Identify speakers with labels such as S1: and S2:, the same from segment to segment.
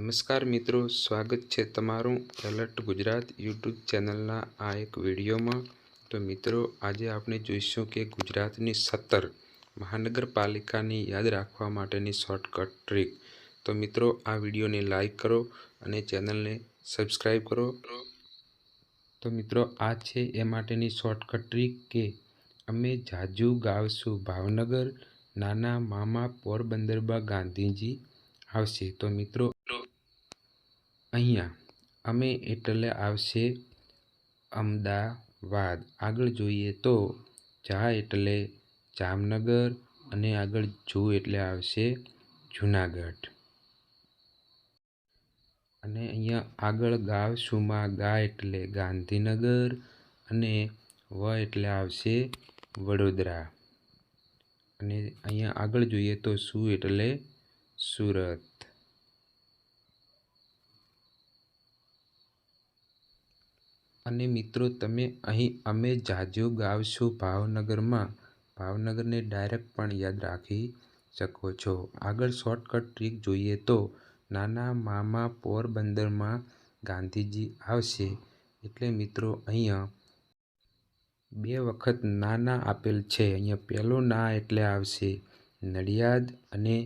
S1: નમસ્કાર મિત્રો, સ્વાગત છે તમારું એલર્ટ ગુજરાત યુટ્યુબ ચેનલના આ એક વિડીયોમાં। તો મિત્રો, આજે આપણે જોઈશું કે ગુજરાતની 17 મહાનગરપાલિકાની યાદ રાખવા માટેની શોર્ટકટ ટ્રીક। તો મિત્રો, આ વિડીયોને લાઈક કરો અને ચેનલને સબસ્ક્રાઈબ કરો। તો મિત્રો, આ છે એ માટેની શોર્ટકટ ટ્રીક કે અમે જાજુ ગાવશું ભાવનગર, નાના મામા પોરબંદરમાં ગાંધીજી આવશે। તો મિત્રો, અહીંયા અમે એટલે આવશે અમદાવાદ। આગળ જોઈએ તો જા એટલે જામનગર અને આગળ જુ એટલે આવશે જુનાગઢ। અને અહીંયા આગળ ગાવશુંમાં ગા એટલે ગાંધીનગર અને વ એટલે આવશે વડોદરા। અને અહીંયા આગળ જોઈએ તો સુ એટલે સુરત। અને મિત્રો, તમે અહીં અમે જાજુ ગાવશું ભાવનગરમાં ભાવનગરને ડાયરેક્ટ પણ યાદ રાખી શકો છો। આગળ શોર્ટકટ ટ્રીક જોઈએ તો નાના મામા પોરબંદરમાં ગાંધીજી આવશે એટલે મિત્રો અહીંયા બે વખત નાના આપેલ છે। અહીંયા પહેલું ના એટલે આવશે નડિયાદ અને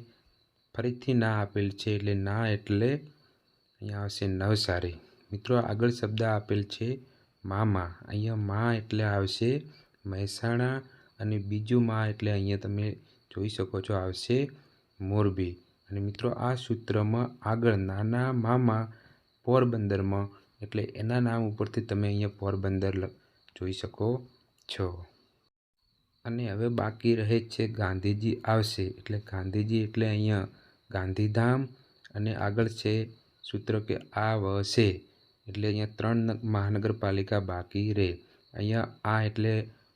S1: ફરીથી ના આપેલ છે એટલે ના એટલે અહીંયા આવશે નવસારી। મિત્રો, આગળ શબ્દ આપેલ છે મામા। અહીંયા મા એટલે આવશે મહેસાણા અને બીજું મા એટલે અહીંયા તમે જોઈ શકો છો આવશે મોરબી। અને મિત્રો, આ સૂત્રમાં આગળ નાના મામા પોરબંદરમાં એટલે એના નામ ઉપરથી તમે અહીંયા પોરબંદર જોઈ શકો છો। અને હવે બાકી રહે છે ગાંધીજી આવશે એટલે ગાંધીજી એટલે અહીંયા ગાંધીધામ અને આગળ છે સૂત્ર કે આવશે એટલે અહીંયા 3 મહાનગરપાલિકા બાકી રહે। અહીંયા આ એટલે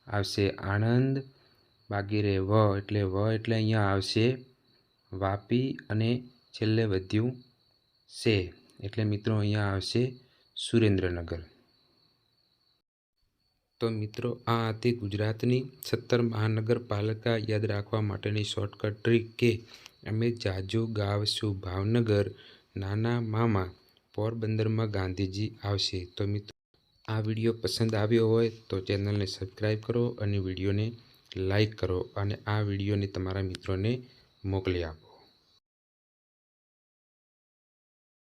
S1: આવશે આણંદ, બાકી રહે વ એટલે અહીંયા આવશે વાપી અને છેલ્લે વધ્યું છે એટલે મિત્રો અહીંયા આવશે સુરેન્દ્રનગર। તો મિત્રો, આ હતી ગુજરાતની 17 મહાનગરપાલિકા યાદ રાખવા માટેની શોર્ટકટ ટ્રીક કે અમે જાજુ ગાવશું ભાવનગર, નાના મામા પોરબંદરમાં ગાંધીજી આવશે। તો મિત્રો, આ વિડીયો પસંદ આવ્યો હોય તો ચેનલને સબસ્ક્રાઈબ કરો અને વિડીયોને લાઈક કરો અને આ વિડીયોને તમારા મિત્રોને મોકલી આપો।